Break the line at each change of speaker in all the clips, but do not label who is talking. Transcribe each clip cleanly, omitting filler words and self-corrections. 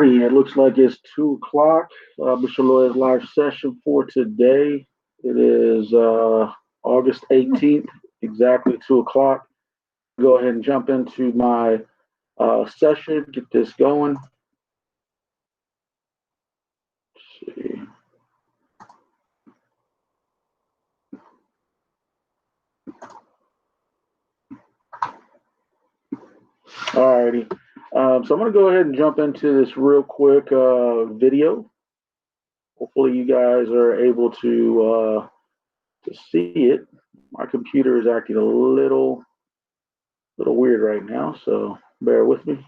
righty, it looks like it's 2 o'clock. Mr. Lloyd's live session for today. It is August 18th, exactly 2 o'clock. Go ahead and jump into my session, get this going. Let's see. Alrighty. So I'm going to go ahead and jump into this real quick video. Hopefully you guys are able to see it. My computer is acting a little weird right now, so bear with me.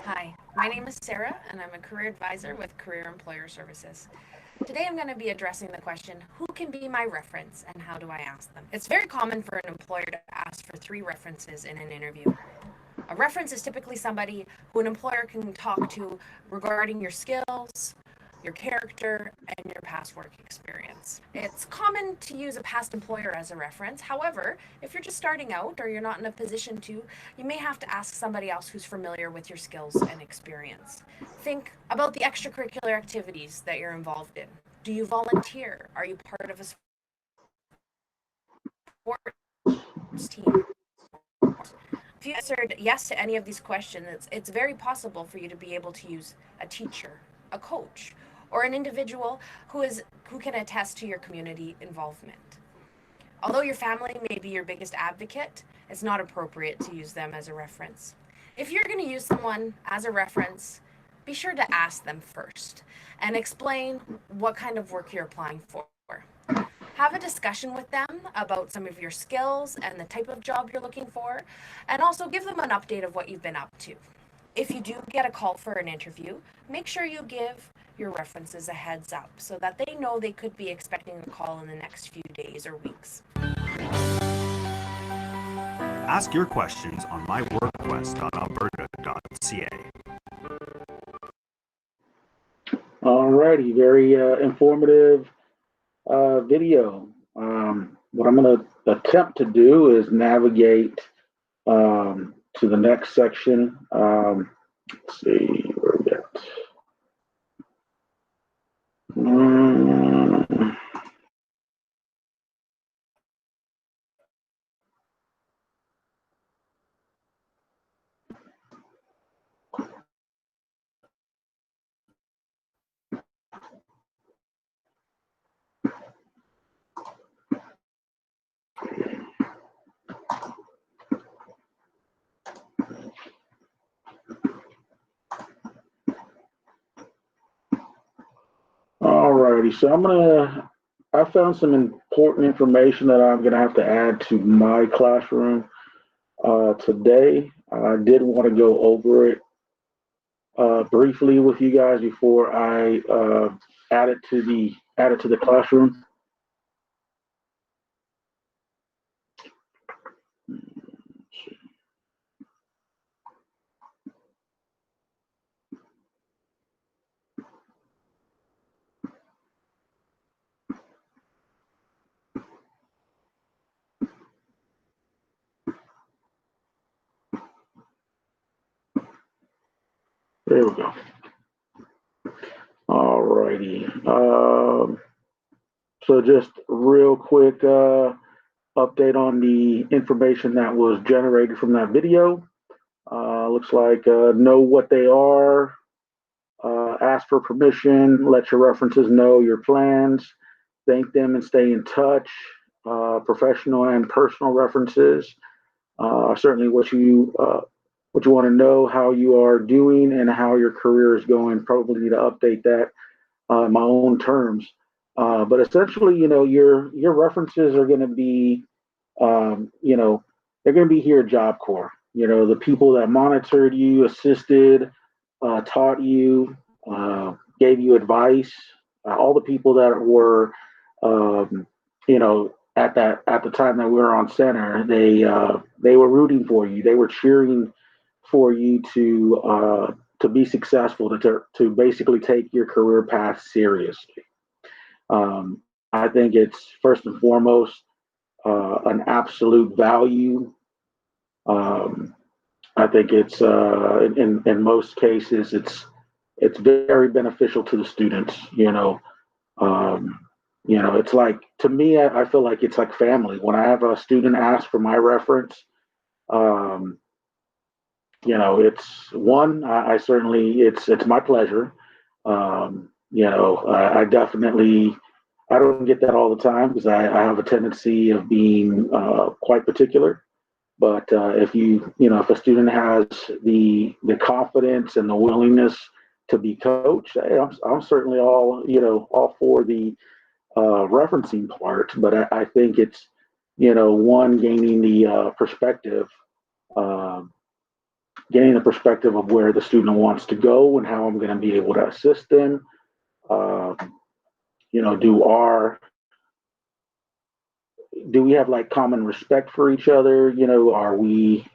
Hi, my name is Sarah, and I'm a career advisor with Career Employer Services. Today I'm going to be addressing the question, who can be my reference and how do I ask them? It's very common for an employer to ask for 3 references in an interview. A reference is typically somebody who an employer can talk to regarding your skills, your character, and your past work experience. It's common to use a past employer as a reference. However, if you're just starting out or you're not in a position to, you may have to ask somebody else who's familiar with your skills and experience. Think about the extracurricular activities that you're involved in. Do you volunteer? Are you part of a sports team? If you answered yes to any of these questions, it's very possible for you to be able to use a teacher, a coach, or an individual who can attest to your community involvement. Although your family may be your biggest advocate, it's not appropriate to use them as a reference. If you're going to use someone as a reference, be sure to ask them first and explain what kind of work you're applying for. Have a discussion with them about some of your skills and the type of job you're looking for, and also give them an update of what you've been up to. If you do get a call for an interview, make sure you give your references a heads up so that they know they could be expecting a call in the next few days or weeks.
Ask your questions on myworkquest.alberta.ca.
Alrighty, very informative video. What I'm going to attempt to do is navigate to the next section. Let's see where we get. Alrighty, so I found some important information that I'm gonna have to add to my classroom today. I did want to go over it briefly with you guys before I add it to the classroom. There we go. Alrighty. So just real quick update on the information that was generated from that video. Looks like know what they are, ask for permission, let your references know your plans, thank them and stay in touch. Professional and personal references certainly what you want to know how you are doing and how your career is going. Probably need to update that in my own terms. But essentially, your references are going to be, they're going to be here at Job Corps. The people that monitored you, assisted, taught you, gave you advice, all the people that were, at the time that we were on center, they were rooting for you. They were cheering for you to be successful, to basically take your career path seriously. I think it's first and foremost an absolute value. Um, I think it's in most cases it's very beneficial to the students. Um, it's like, to me, I feel like it's like family. When I have a student ask for my reference, um, it's one, I certainly, it's my pleasure. I definitely, I don't get that all the time because I have a tendency of being quite particular. But if a student has the confidence and the willingness to be coached, hey, I'm certainly all for the referencing part. But I think it's, one, um, gaining the perspective of where the student wants to go and how I'm going to be able to assist them. Um, do we have like common respect for each other? Are we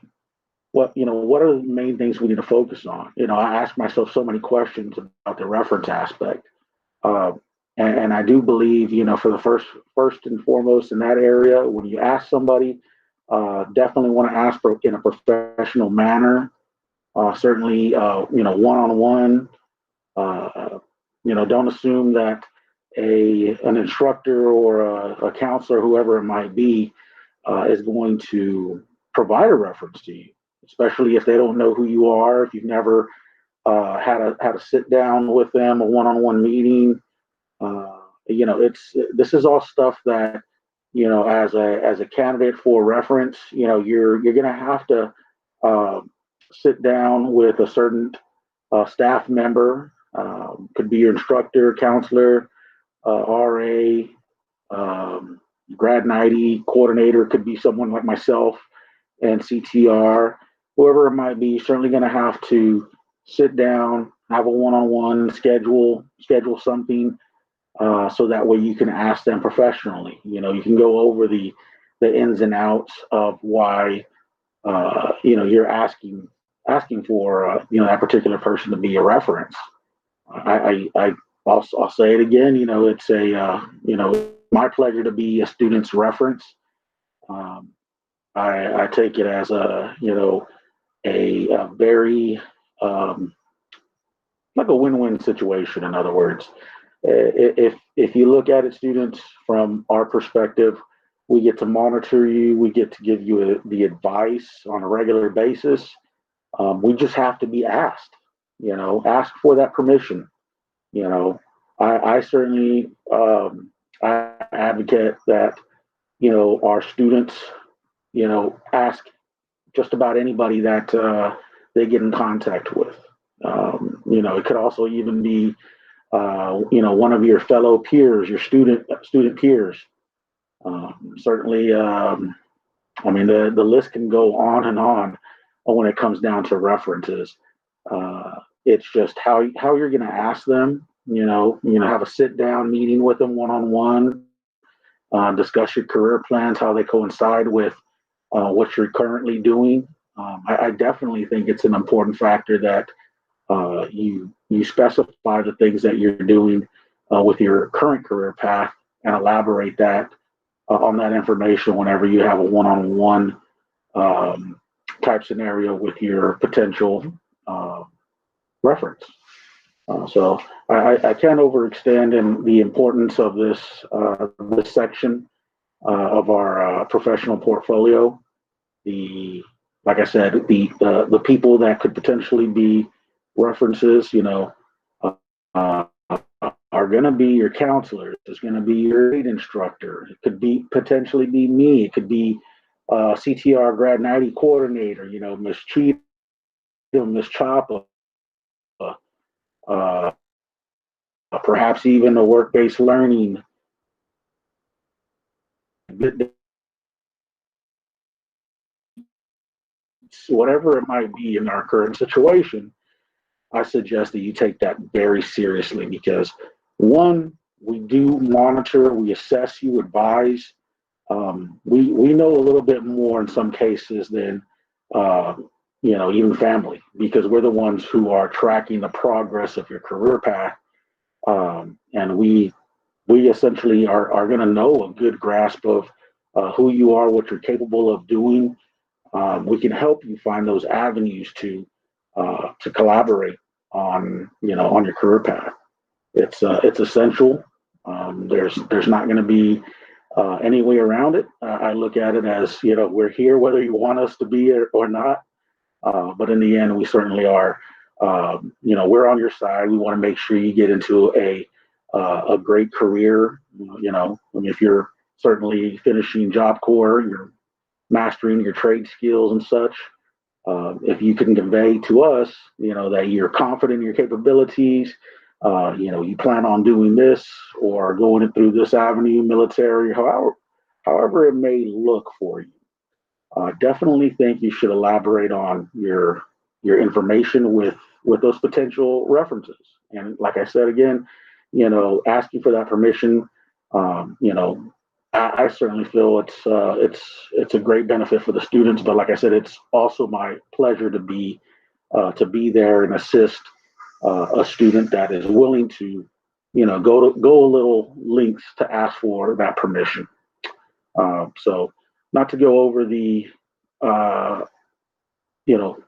what are the main things we need to focus on? I ask myself so many questions about the reference aspect. Uh, and I do believe, for the first and foremost in that area, when you ask somebody, definitely want to ask in a professional manner. Certainly, one-on-one. Don't assume that an instructor or a counselor, whoever it might be, is going to provide a reference to you, especially if they don't know who you are, if you've never had a sit down with them, a one-on-one meeting. This is all stuff that, as a candidate for reference, you're going to have to uh, sit down with a certain staff member, could be your instructor, counselor, RA, grad 90 coordinator, could be someone like myself and CTR, whoever it might be. Certainly going to have to sit down, have a one-on-one, schedule something, so that way you can ask them professionally. You can go over the ins and outs of why you're asking for that particular person to be a reference. I'll say it again. It's my pleasure to be a student's reference. Um, I take it as a very like a win-win situation. In other words, if you look at it, students, from our perspective, we get to monitor you. We get to give you the advice on a regular basis. We just have to be asked. Ask for that permission. You know, I certainly I advocate that our students ask just about anybody that they get in contact with. It could also even be one of your fellow peers, your student peers. Certainly, I mean the list can go on and on when it comes down to references. It's just how you're going to ask them. Have a sit down meeting with them one on one. Discuss your career plans, how they coincide with what you're currently doing. I definitely think it's an important factor that you specify the things that you're doing with your current career path and elaborate that on that information whenever you have a one-on-one type scenario with your potential reference. So I can't overextend in the importance of this section of our professional portfolio. Like I said, the people that could potentially be references, uh, are going to be your counselors. It's going to be your aid instructor. It could be potentially be me. It could be CTR grad 90 coordinator. Miss Cheetah, Miss Choppa, uh, perhaps even a work-based learning, whatever it might be in our current situation. I suggest that you take that very seriously because, one, we do monitor, we assess you, advise. We know a little bit more in some cases than even family, because we're the ones who are tracking the progress of your career path. And we essentially are going to know a good grasp of who you are, what you're capable of doing. We can help you find those avenues to collaborate on your career path. It's essential. There's not going to be any way around it. I look at it as we're here whether you want us to be here or not. But in the end, we certainly are. We're on your side. We want to make sure you get into a great career. If you're certainly finishing Job Corps, you're mastering your trade skills and such. If you can convey to us, that you're confident in your capabilities, you plan on doing this or going through this avenue, military, however it may look for you. Definitely think you should elaborate on your information with those potential references. And like I said again, asking for that permission, I certainly feel it's a great benefit for the students. But like I said, it's also my pleasure to be there and assist a student that is willing to go a little lengths to ask for that permission. So not to go over the uh, you know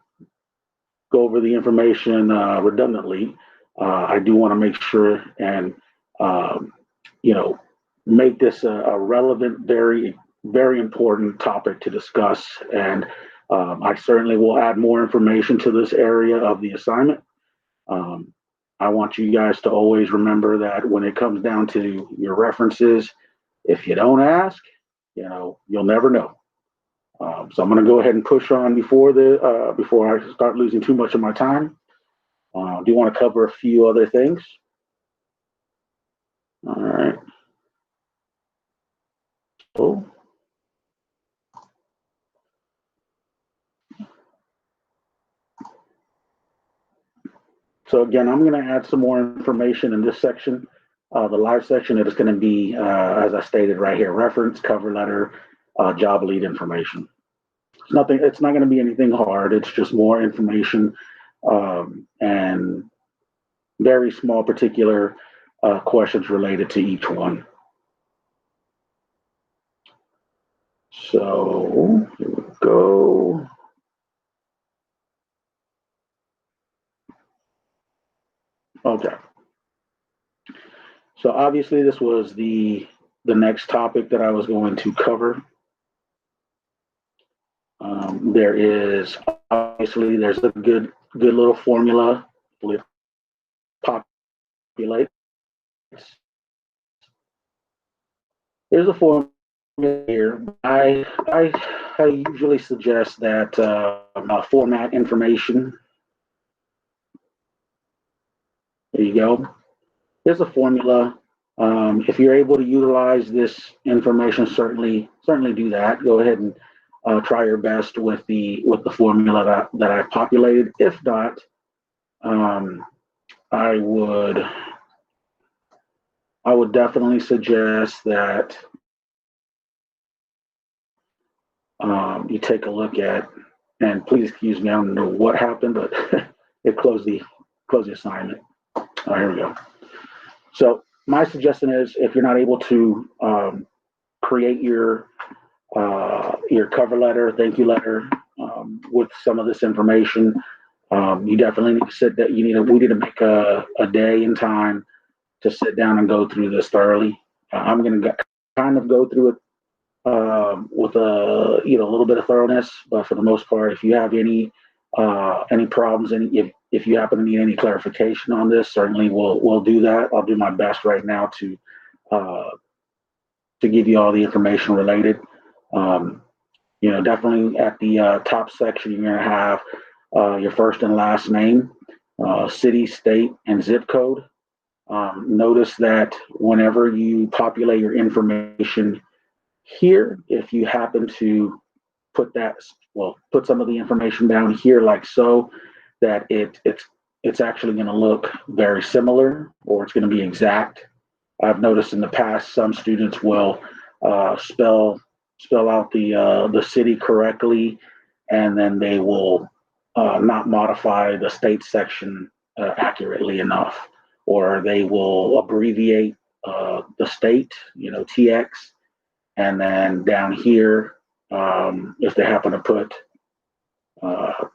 go over the information redundantly. I do want to make sure and um, you know make this a relevant, very very important topic to discuss. And I certainly will add more information to this area of the assignment. Um, I want you guys to always remember that when it comes down to your references, if you don't ask, you'll never know. So I'm going to go ahead and push on before I start losing too much of my time. I do want to cover a few other things. All right. So, again, I'm going to add some more information in this section. The live section, it is going to be, as I stated right here, reference, cover letter, job lead information. It's not going to be anything hard. It's just more information and very small particular questions related to each one. So here we go. Okay. So obviously this was the next topic that I was going to cover. There's a good little formula. Populate. There's a formula here. I usually suggest that format information. There you go. There's a formula. If you're able to utilize this information, certainly do that. Go ahead and try your best with the formula that I've populated. If not, I would definitely suggest that you take a look at, and please excuse me, I don't know what happened, but it closed the assignment. All right, here we go. So my suggestion is, if you're not able to create your cover letter, thank you letter with some of this information, you definitely need to sit that we need to make a day and time to sit down and go through this thoroughly. I'm going to kind of go through it with a little bit of thoroughness, but for the most part, if you have any problems, if you happen to need any clarification on this, certainly we'll do that. I'll do my best right now to give you all the information related. Definitely at the top section, you're going to have your first and last name, city, state, and zip code. Notice that whenever you populate your information here, if you happen to put some of the information down here like so, that it's actually going to look very similar, or it's going to be exact. I've noticed in the past some students will spell out the city correctly, and then they will not modify the state section accurately enough, or they will abbreviate the state, TX, and then down here, if they happen to put uh,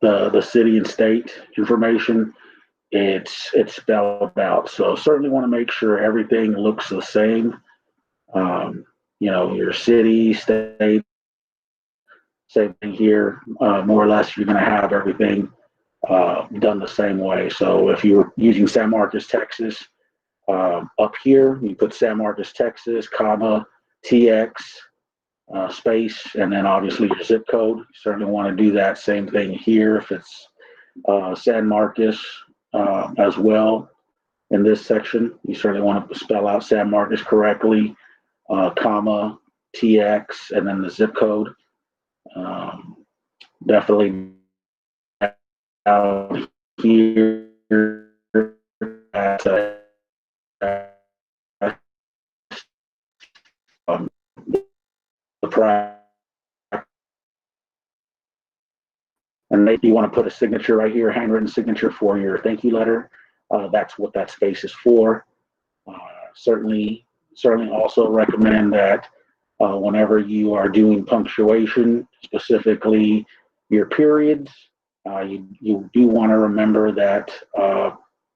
the city and state information, it's spelled out. So certainly want to make sure everything looks the same. Your city, state, same thing here. More or less, you're going to have everything done the same way. So if you're using San Marcos, Texas, up here, you put San Marcos, Texas, comma, TX, space, and then obviously your zip code. You certainly want to do that same thing here if it's San Marcos as well. In this section, you certainly want to spell out San Marcos correctly, comma, TX, and then the zip code. Definitely out here at the price. And maybe you want to put a signature right here, handwritten signature for your thank you letter. That's what that space is for. Certainly also recommend that whenever you are doing punctuation, specifically your periods, you do want to remember that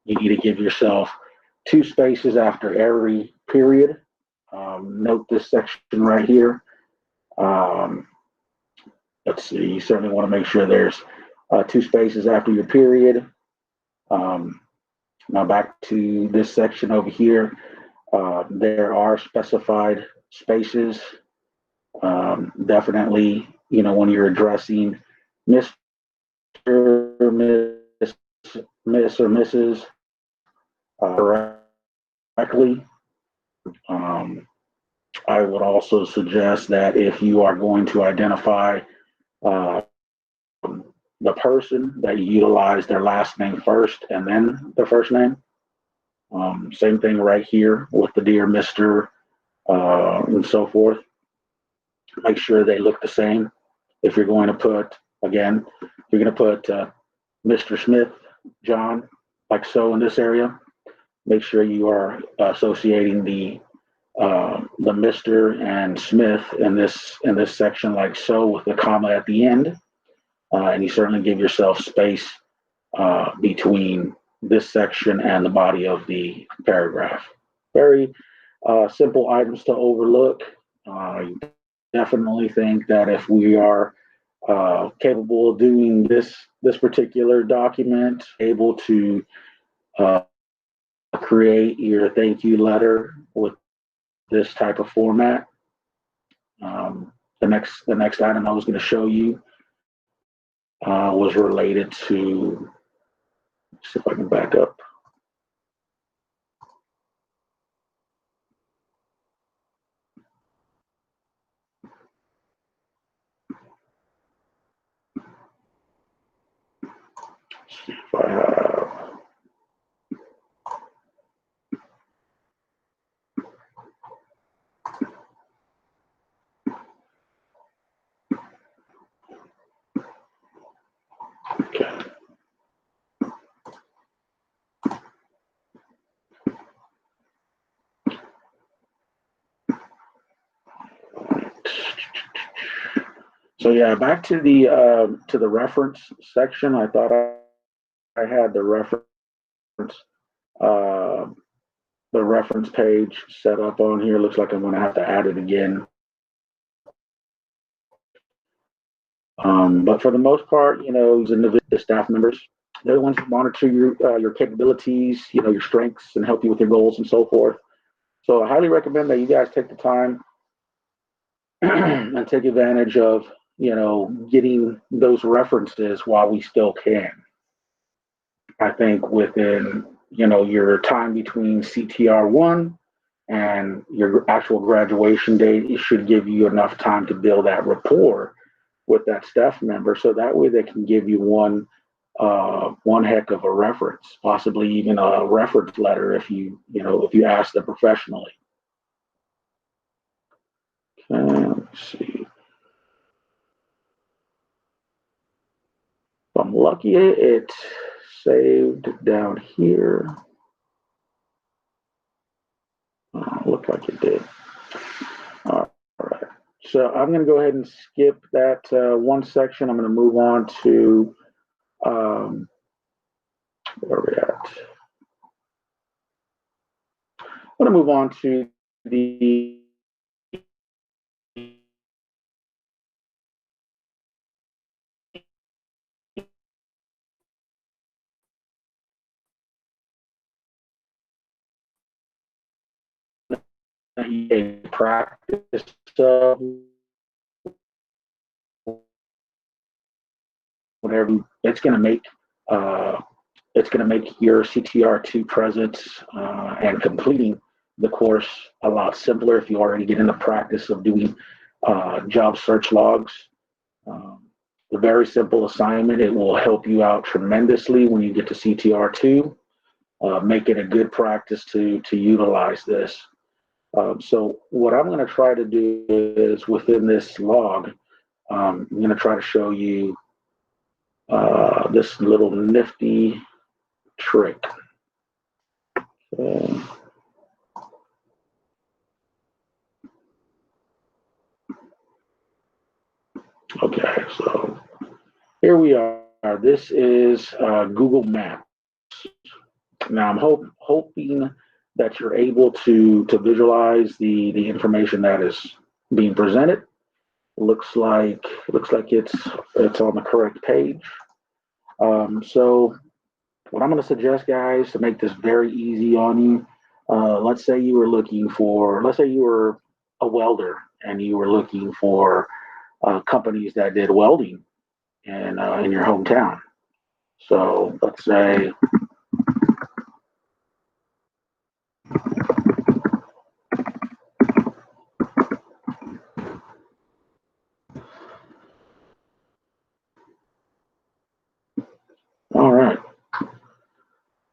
you need to give yourself 2 spaces after every period. Note this section right here. Let's see, you certainly want to make sure there's 2 spaces after your period. Now back to this section over here. There are specified spaces. Definitely, when you're addressing Mr., Miss or Mrs. Correctly. I would also suggest that if you are going to identify the person, that you utilize their last name first and then their first name. Same thing right here with the dear Mr. And so forth. Make sure they look the same. If you're going to put, again, you're going to put Mr. Smith, John, like so in this area, make sure you are associating the Mr. and Smith in this section like so with the comma at the end. And you certainly give yourself space between this section and the body of the paragraph. Very simple items to overlook. I definitely think that if we are capable of doing this particular document, able to create your thank you letter with this type of format. The next item I was going to show you was related to, let's see if I can back up. See if I have. Okay. So yeah, back to the reference section. I thought I had the uh, reference page set up on here. Looks like I'm going to have to add it again. But for the most part, individual staff members, they're the ones who monitor your capabilities, your strengths, and help you with your goals and so forth. So I highly recommend that you guys take the time and take advantage of, getting those references while we still can. I think within, your time between CTR1 and your actual graduation date, it should give you enough time to build that rapport with that staff member, so that way they can give you one heck of a reference, possibly even a reference letter if you ask them professionally. Let's see. lucky it saved down here. Looked like it did. All right. So I'm going to go ahead and skip that one section. I'm going to move on to where are we at? I'm going to move on to the practice whatever it's going to make your CTR2 presence and completing the course a lot simpler if you already get in the practice of doing job search logs. A very simple assignment. It will help you out tremendously when you get to CTR2. Make it a good practice to utilize this. So what I'm going to try to do is within this log, I'm going to try to show you this little nifty trick. Okay, so here we are. This is Google Maps. Now I'm hoping that you're able to visualize the information that is being presented. Looks like it's on the correct page. So what I'm going to suggest, guys, to make this very easy on you, let's say you were a welder and you were looking for companies that did welding in your hometown. So let's say all right.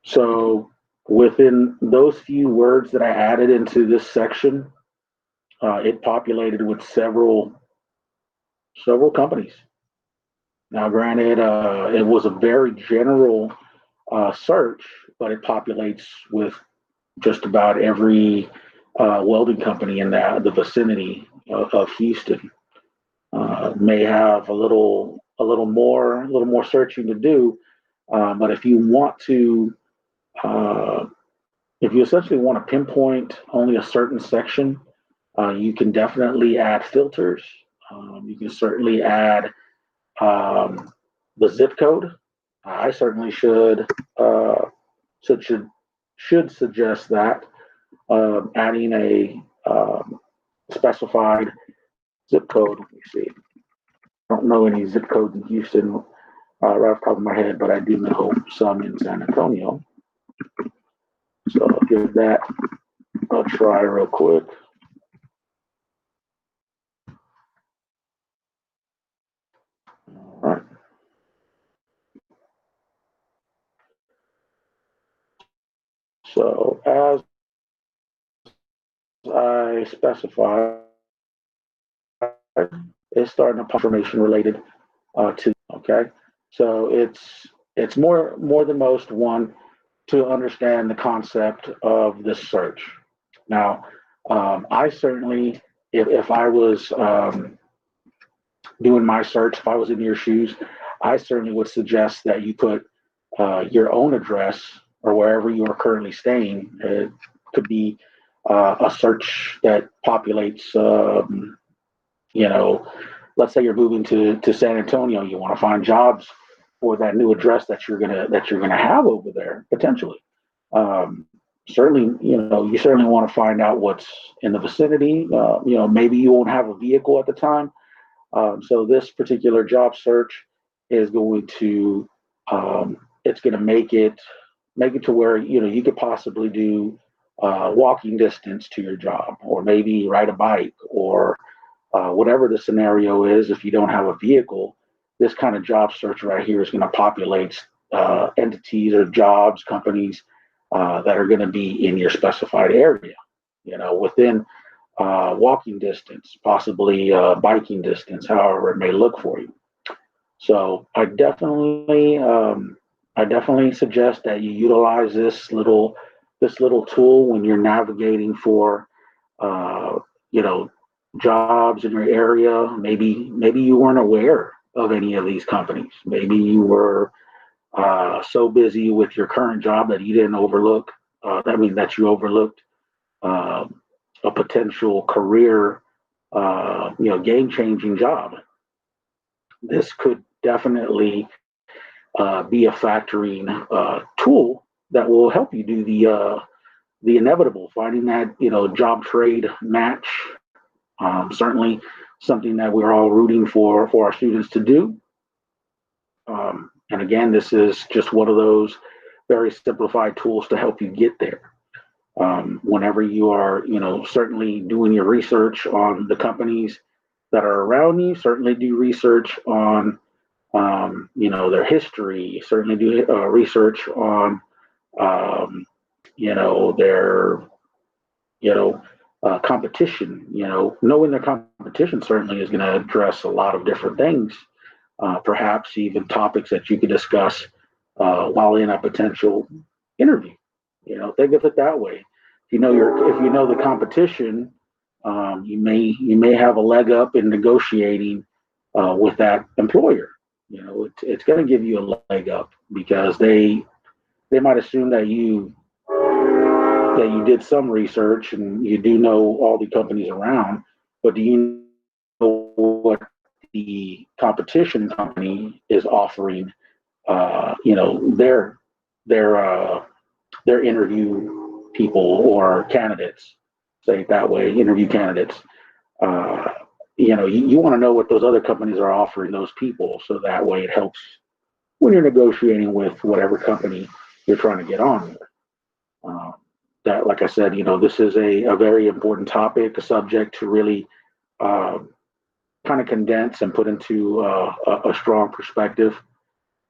So within those few words that I added into this section, it populated with several companies. Now, granted, it was a very general search, but it populates with just about every welding company in the vicinity of Houston. May have a little more searching to do, but if you want to, if you essentially want to pinpoint only a certain section, you can definitely add filters. You can certainly add the zip code. I certainly should suggest that adding a specified zip code. Let me see. I don't know any zip codes in Houston right off the top of my head, but I do know some in San Antonio. So I'll give that a try real quick. All right. So as I specified, it's starting a information related to. Okay, so it's more than most one to understand the concept of this search. Now, I certainly, if I was doing my search, if I was in your shoes, I certainly would suggest that you put your own address or wherever you are currently staying. It could be a search that populates, let's say you're moving to San Antonio, you want to find jobs for that new address that you're gonna have over there potentially. Certainly, you certainly want to find out what's in the vicinity. Maybe you won't have a vehicle at the time, so this particular job search is going to it's going to make it to where you could possibly do walking distance to your job, or maybe ride a bike, or whatever the scenario is. If you don't have a vehicle, this kind of job search right here is going to populate entities or jobs, companies that are going to be in your specified area, within walking distance, possibly biking distance, however it may look for you. So I definitely suggest that you utilize this little tool when you're navigating for, uh, you know, jobs in your area. Maybe you weren't aware of any of these companies. Maybe you were so busy with your current job that you didn't overlook. That you overlooked uh, a potential career, game changing job. This could definitely be a factoring tool that will help you do the inevitable, finding that job trade match. Certainly, something that we're all rooting for our students to do. And again, this is just one of those very simplified tools to help you get there. Whenever you are, certainly doing your research on the companies that are around you, certainly do research on, their history, certainly do research on, um, their, competition. Knowing their competition certainly is going to address a lot of different things, perhaps even topics that you could discuss while in a potential interview. Think of it that way. If you know the competition, you may have a leg up in negotiating with that employer. It's going to give you a leg up because they might assume that you did some research and you do know all the companies around, but do you know what the competition company is offering? Their their uh, their interview people or candidates, say it that way, interview candidates. Uh, you want to know what those other companies are offering those people, so that way it helps when you're negotiating with whatever company you're trying to get on with. Uh, that, like I said, this is a very important topic, a subject to really uh, kind of condense and put into a strong perspective.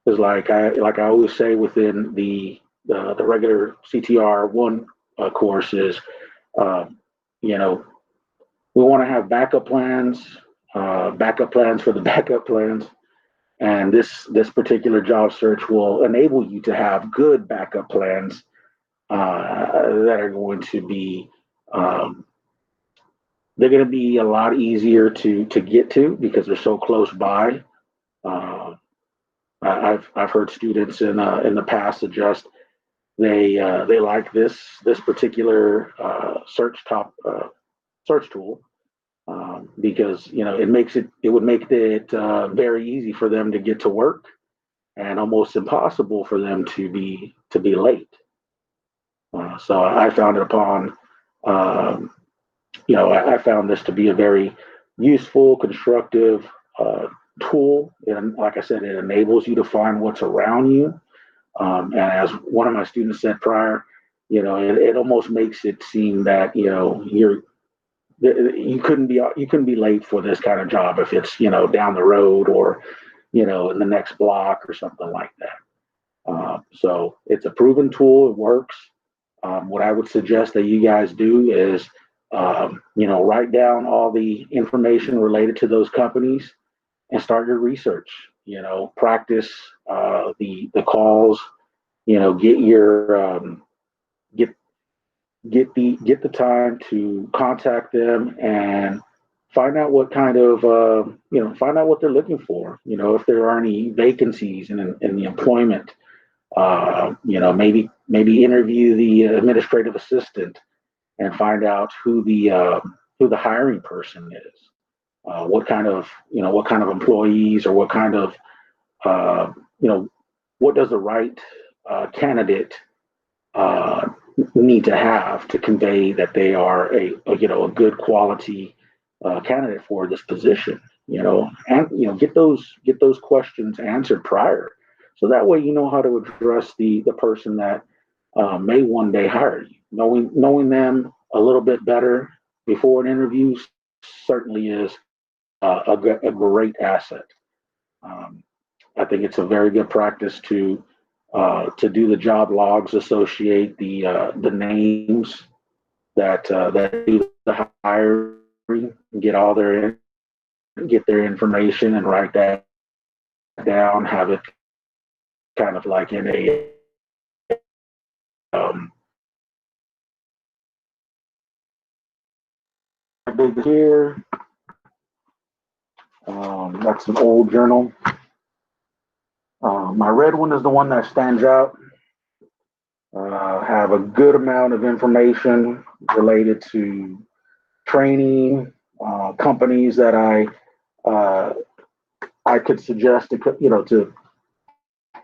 Because, like I always say within the regular CTR one course is, uh, you know, we want to have backup plans for the backup plans, and this particular job search will enable you to have good backup plans that are going to be um, they're going to be a lot easier to get to because they're so close by. Uh, I've heard students in the past suggest they like this particular search tool because it would make it very easy for them to get to work and almost impossible for them to be late. So I found it upon um, I found this to be a very useful, constructive tool. And like I said, it enables you to find what's around you. And as one of my students said prior, it almost makes it seem that you couldn't be late for this kind of job if it's down the road or in the next block or something like that. So it's a proven tool. It works. What I would suggest that you guys do is, write down all the information related to those companies and start your research. Practice the calls. Get your get get the time to contact them and find out what kind of find out what they're looking for. If there are any vacancies in the employment. Maybe interview the administrative assistant and find out who the hiring person is. What kind of employees or what kind of uh, you know what does the right candidate uh, need to have to convey that they are a good quality candidate for this position. And get those questions answered prior, so that way you know how to address the person that may one day hire you. Knowing them a little bit better before an interview certainly is a great asset. Um, I think it's a very good practice to do the job logs, associate the names that do the hiring, get their information, and write that down, have it kind of like in a big here. That's an old journal. My red one is the one that stands out. Have a good amount of information related to training, companies that I could suggest to to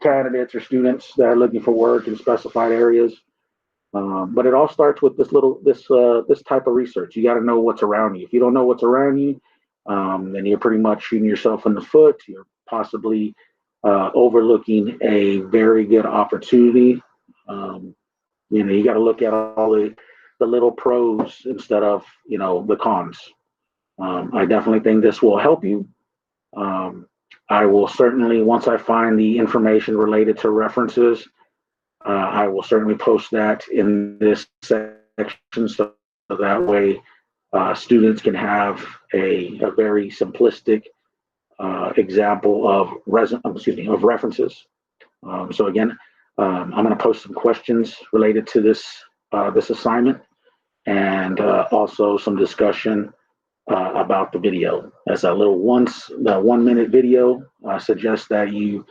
candidates or students that are looking for work in specified areas. But it all starts with this type of research. You got to know what's around you. If you don't know what's around you, then you're pretty much shooting yourself in the foot. You're possibly overlooking a very good opportunity. You got to look at all the little pros instead of the cons. I definitely think this will help you. I will certainly, once I find the information related to references, I will certainly post that in this section so that way students can have a very simplistic example of references. So again, I'm going to post some questions related to this assignment and also some discussion about the video. As a little the 1 minute video, I suggest that you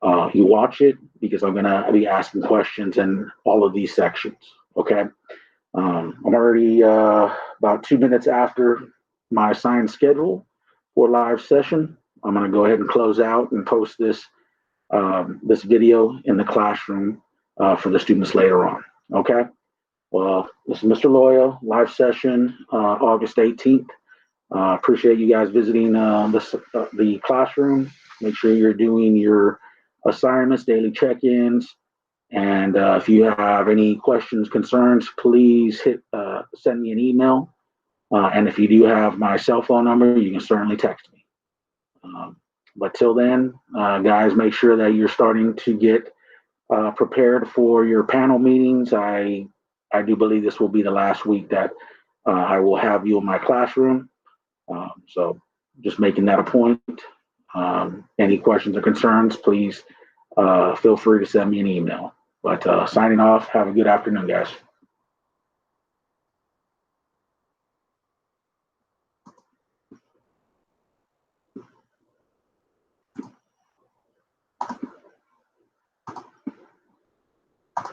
watch it because I'm gonna be asking questions in all of these sections. Okay, I'm already about 2 minutes after my assigned schedule for live session. I'm gonna go ahead and close out and post this video in the classroom for the students later on. Okay. Well, this is Mr. Loya, live session, August 18th. Appreciate you guys visiting the classroom. Make sure you're doing your assignments, daily check-ins, and if you have any questions, concerns, please send me an email. And if you do have my cell phone number, you can certainly text me. But till then, guys, make sure that you're starting to get prepared for your panel meetings. I do believe this will be the last week that I will have you in my classroom. So just making that a point. Any questions or concerns, please feel free to send me an email. But signing off, have a good afternoon, guys.